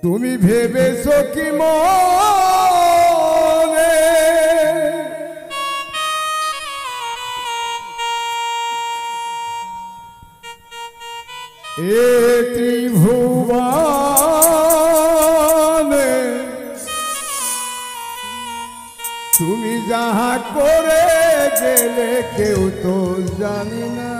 তুমি ভেবেছো কি মনে এ ত্রিভুবনে তুমি যাহা করে গেলে কেউ তো জানি না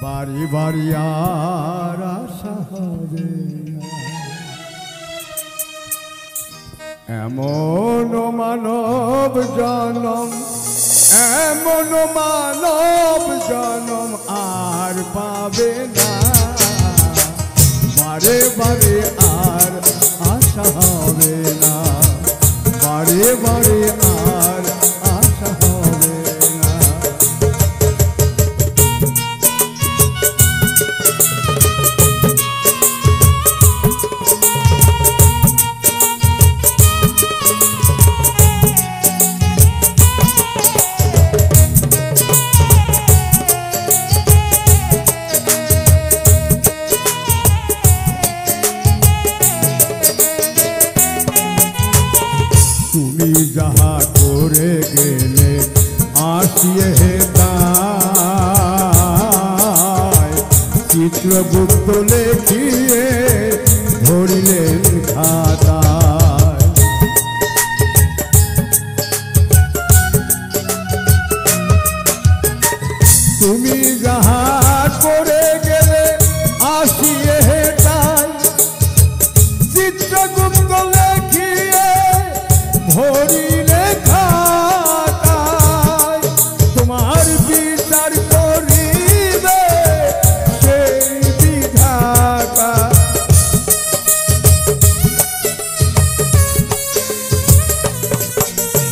বাড়ি বাড়ি আর আশা হবে না এমন মানব জনম এমন মানব জনম আর পাবে না বারে বারে আর আশা হবে না বারে বারে আর আশা হবে না তুমি যাহা করে গেলে আসিয়ে তাই চিত্রগুপ্ত লেখিয়ে ধরিলেন খাতায় তুমি যাহা করে গেলে আসিয়ে তাই চিত্রগুপ্ত লেখিয়ে ধরিলে খাতায় তোমার বিচার করিবে সেই বিধাতা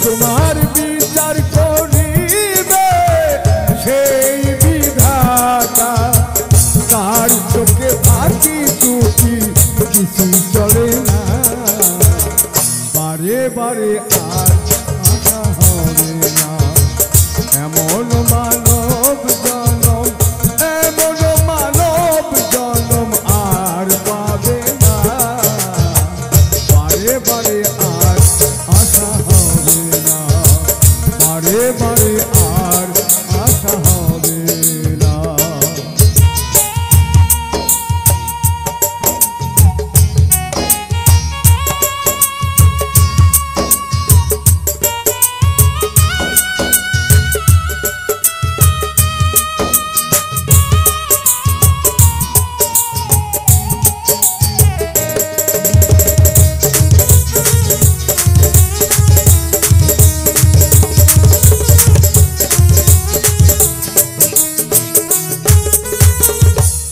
তোমার বিচার করিবে সেই বিধাতা তার চোখে ফাঁকি চুকি কিছু চলে না বারে বারে আর আশা হবে না এমন মানব জনম এমন মানব জনম আর পাবে না বারে বারে আর আশা হবে না বারে বারে আর আশা হবে না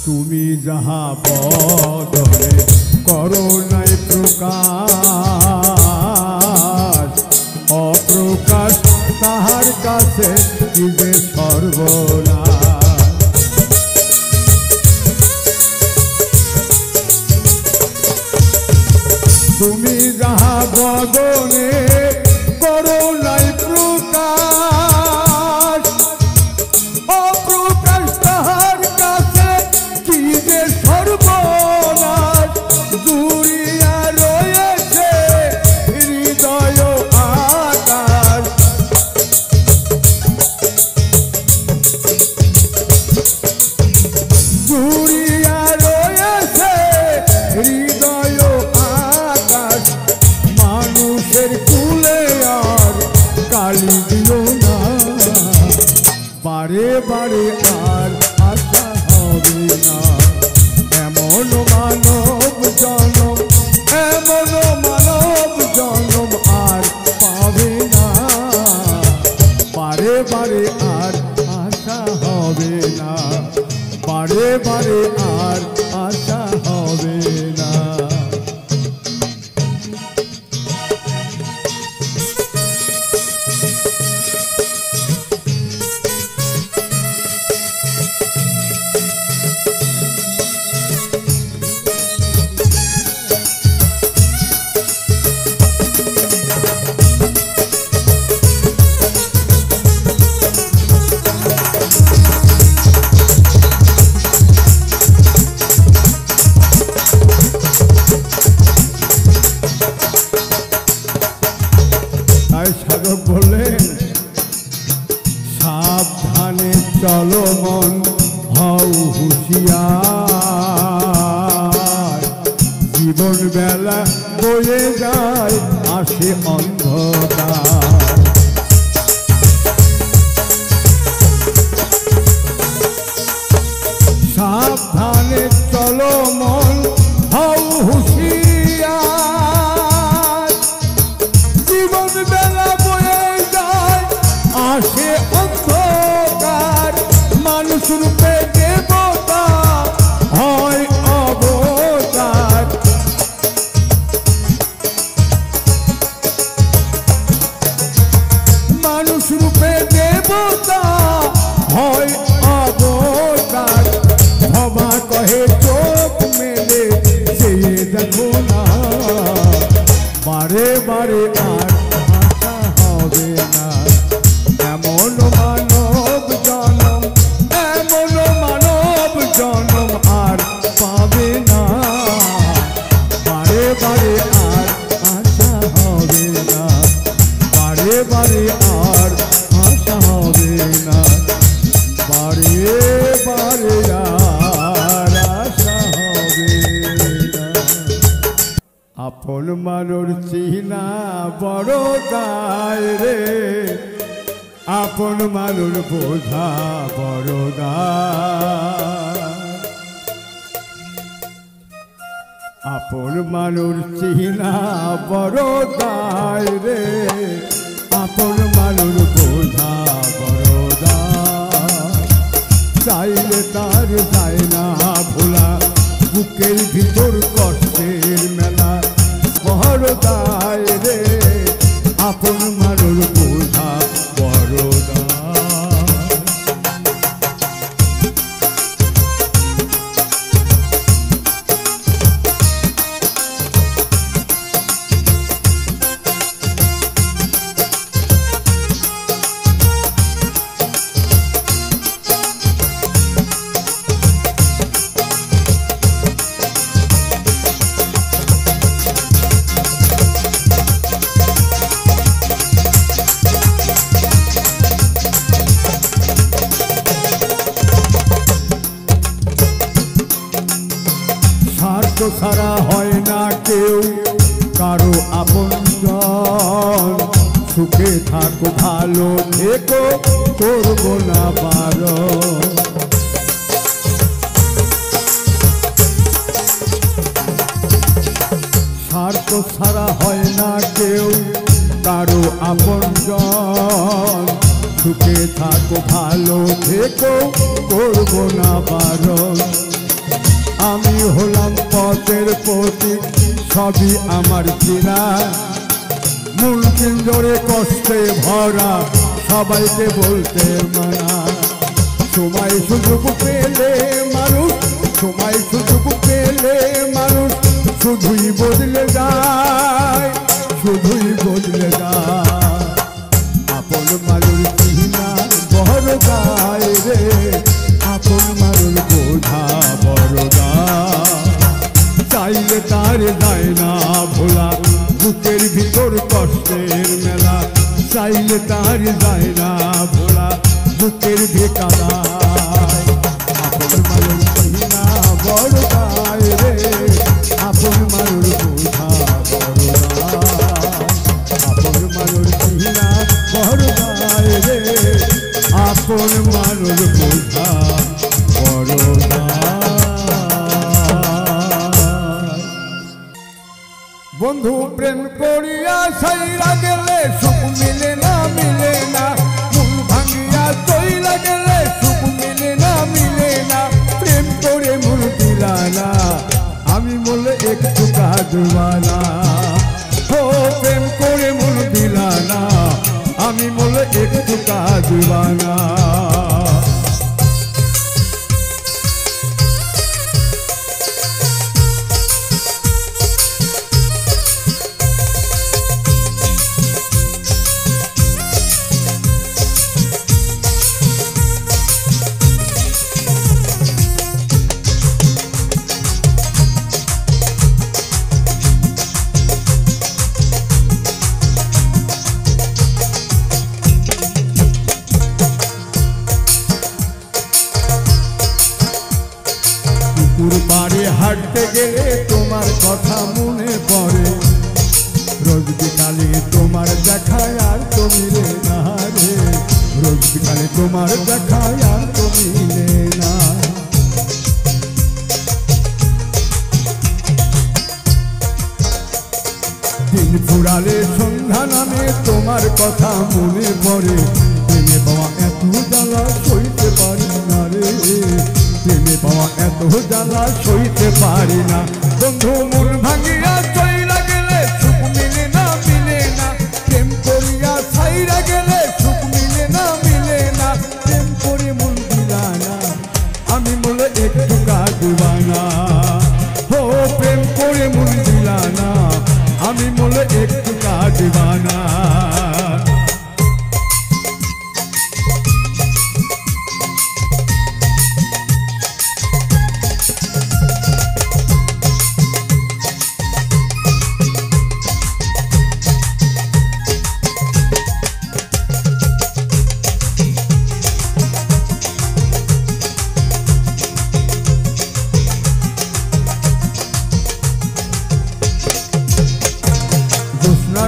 তুমি যাহা বদনে করো নাই প্রকাশ অপ্রকাশ তাহার কাছে কি যে সর্বনাশ তুমি যাহা বদনে করো নাই প্রকাশ অপ্রকাশ তাহার কাছে কি যে সর্বনাশ জুড়িয়া রয়েছে হৃদয় আকাশ জুড়িয়া রয়েছে হৃদয় আকাশ মানুষের কুলে আর কালি দিও না বারে বারে আর আশা হবে না এমন মানব জনম এমন মানব জনম আর পাবে না বারে বারে আর আশা হবে না বারে বারে আর আশা হবে না হুঁশিয়ার জীবন বেলা বয়ে যায় আসে অন্ধকার সাবধানে চলো মন হও হুঁশিয়ার জীবন বেলা বয়ে যায় আসে অন্ধকার মানুষ রূপে দেবতা হয় অবতার মানুষ রূপে দেবতা হয় অবতার ভবা কহে চোখ মেলে চেয়ে দেখো না বারে বারে আর আশা হবে না এমন মানব জনম এমন মানব জনম আর পাবে না বারে বারে আর আশা হবে না বারে বারে আর আশা হবে না বারে বারে আর আশা হবে না আপন মানুষ চিনা বড় দায় রে আপন মানুষ বোঝা বড় দায় আপন মানুষ চিনা বড় দায় রে আপন মানুষ বোঝা বড় দায় চাইলে তার যায় না ভোলা বুকের ভিতর কষ্টের মেলা বড় দায় রে আপন মানুষ বোঝা বড় দায় স্বার্থ ছাড়া হয় না কেউ কারো আপনজন সুখে থাকো ভালো থেকো করবো না বারণ স্বার্থ ছাড়া হয় না কেউ কারো আপনজন সুখে থাকো ভালো থেকো করবো না বারণ আমি হলাম পথের প্রতীক সবই আমার চেনা মূল পিঞ্জরে কষ্টে ভরা সবাইকে বলতে মানা সময় সুযোগ পেলে মানুষ সময় সুযোগ পেলে মানুষ শুধুই বদলে যায় শুধুই বদলে যায় আপন মানুষ চিনা বড় দায় রে আপন মানুষ বোঝা বড় দায় চাইলে তার যায় না ভোলা বুকের ভিতর কষ্টের মেলা চাইলে তার যায় না ভোলা বুকের ভিতর আপন মানুষ চিনা বড় দায় রে আপন মানুষ বোঝা বড় দায় আপন মানুষ চিনা বড় দায় রে আপন মানুষ বোঝা বড় বন্ধু প্রেম করিয়া সাইরা গেলে সুখ মিলে না মন ভাঙিয়া চইলা গেলে সুখ মিলে না প্রেম করে মন দিলা না আমি বলে একটু কাঁদবানা ও প্রেম করে মন দিলা না আমি বলে একটু কাঁদবানা পুকুর পাড়ে হাঁটতে গেলে তোমার কথা মনে পড়ে, রোজ বিকালে তোমার দেখায় আর তো মিলে না রে, রোজ বিকালে তোমার দেখায় আর তো মিলে না। দিন ফুরালে সন্ধ্যা নামে তোমার কথা মনে পড়ে, প্রেমে পাওয়া এত জ্বালা সইতে পারি না রে, প্রেমে পাওয়া এত জ্বালা সইতে পারি না। বন্ধু মন ভাঙিয়া চইলা গেলে সুখ মিলে না, মিলে না, প্রেম করিয়া ছাইরা গেলে সুখ মিলে না, মিলে না, প্রেম করে মন দিলা না, আমি বলে একটু কাঁদবানা, ও প্রেম করে মন দিলা না, আমি বলে একটু কাঁদবানা।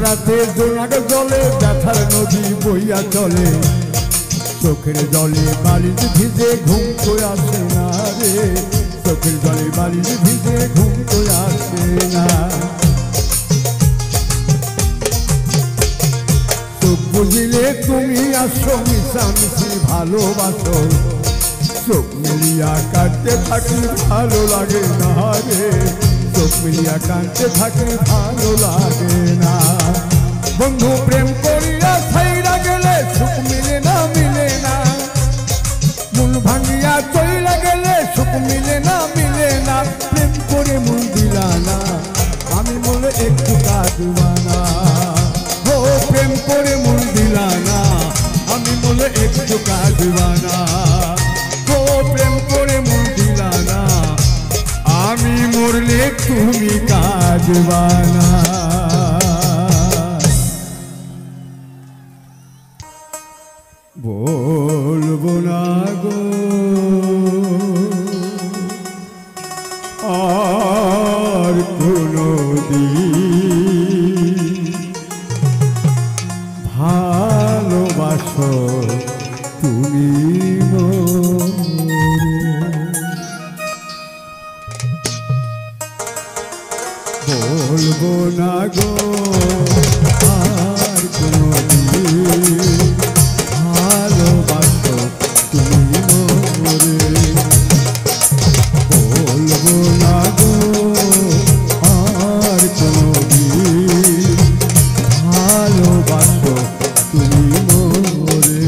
রাতে জোনাক জলে ব্যথার নদী বইয়া চলে, চোখের জলে বালিশ ভিজে ঘুম তো আসে না রে, চোখের জলে বালিশ ভিজে ঘুম তো আসে না। চোখ বুঝিলে তুমি আসো মিশামিশি ভালোবাসো, চোখ মিলিয়া কাটতে থাকি ভালো লাগে না রে, চোখ মিলিয়া কাঁদতে থাকে ভালো লাগে না। বন্ধু প্রেম করিয়া ছাইরা গেলে সুখ মিলে না, মিলে না, মন ভাঙিয়া চইলা গেলে সুখ মিলে না, মিলে না, প্রেম করে মন দিলা না, আমি বলে একটু কাঁদবানা, ও প্রেম করে মন দিলা না, আমি বলে একটু কাঁদবানা, ও প্রেম করে মন দিলা না, আমি মরলে তুমি কাঁদবানা। বলবো না গো আর কোনো দিন, ভালোবাসো তুমি বলবো না গো আর কোনো দিন, ভালোবাসো তুমি মোরে, বলবো না গো আর কোনো দিন, ভালোবাসো তুমি মোরে।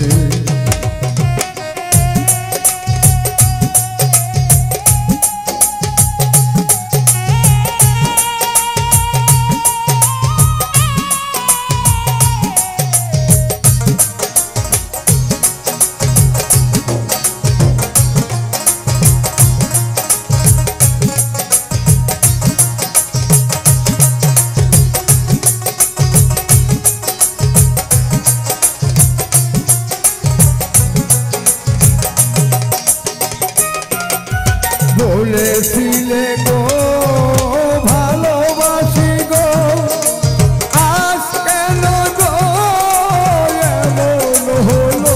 বলেছিলে গো ভালোবাসি গো, আজ কেন গো এমন হলো,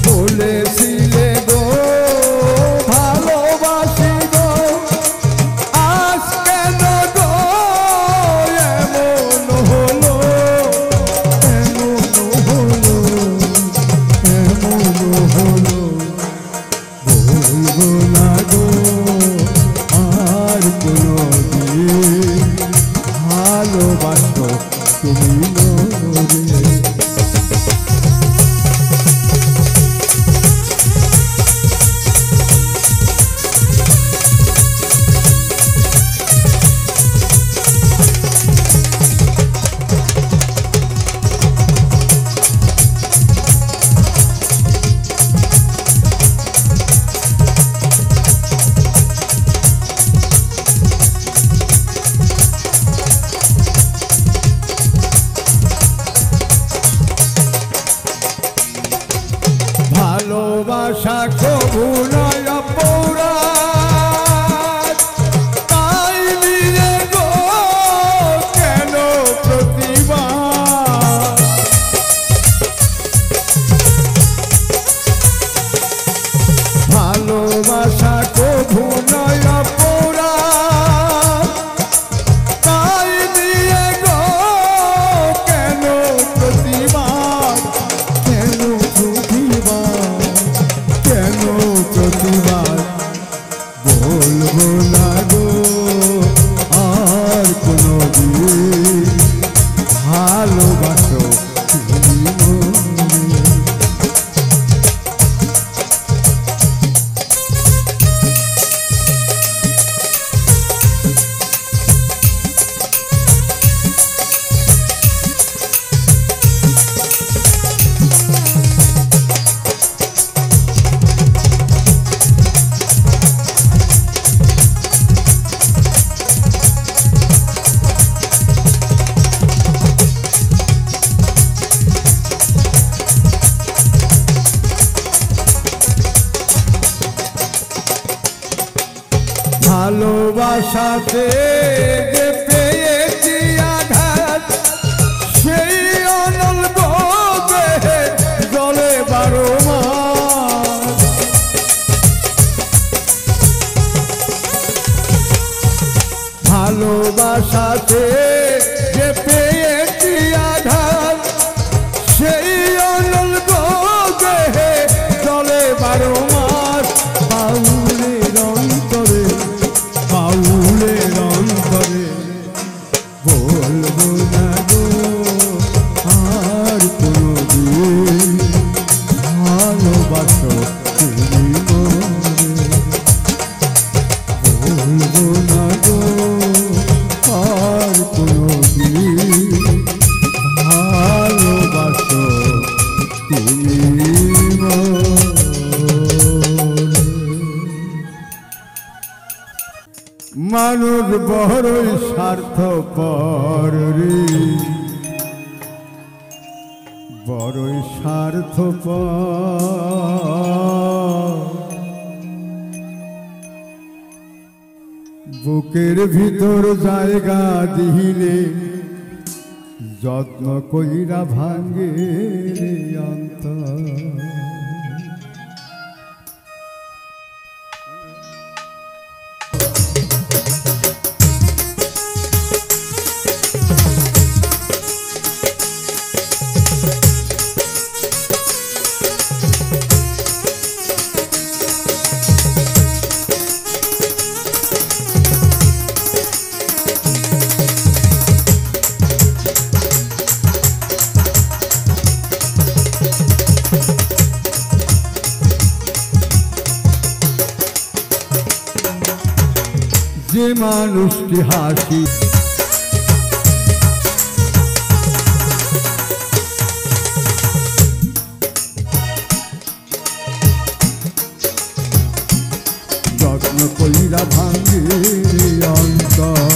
বলেছিলে গো ভালোবাসি গো, আজ কেন গো এমন হলো, এমন হলো, এমন ভালোবাসা কবু নয় অপরাধ, তাই নিয়ে গো কেন প্রতিবাদ। ভালোবাসা কবু নয় অপরাধ, তাই নিয়ে গো কেন প্রতিবাদ, কেন প্রতিবাদ, কেন প্রতিবাদ। বলবো না গো আর কোনো দিন ভালোবাসো তুমি মনে। ভালোবাসাতে যে পেয়েছি আঘাত, সেই অনল দেহে জলে 12 মাস। ভালোবাসাতে যে পেয়েছি আঘাত, সেই অনল দেহে জলে 12 মাস। বাউলের অন্তরে, বাউলের অন্তরে বলবো না গো আর কোনো দিন ভালোবাসো তুমি মনে। বলবো না গো আর কোনো দিন ভালোবাসো তুমি মনে। মানুষ বড়ই স্বার্থপর রে, বড়ই স্বার্থপর। বুকের ভিতর জায়গা দিলে যত্ন কইরা ভাঙ্গে রে অন্তর। যে মানুষটি হাসি যত্ন কইরা ভাঙ্গে অন্তর।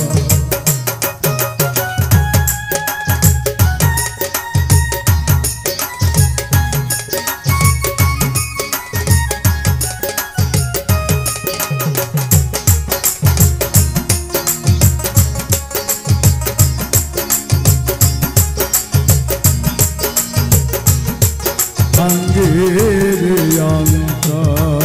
ভাঙ্গে অন্তর।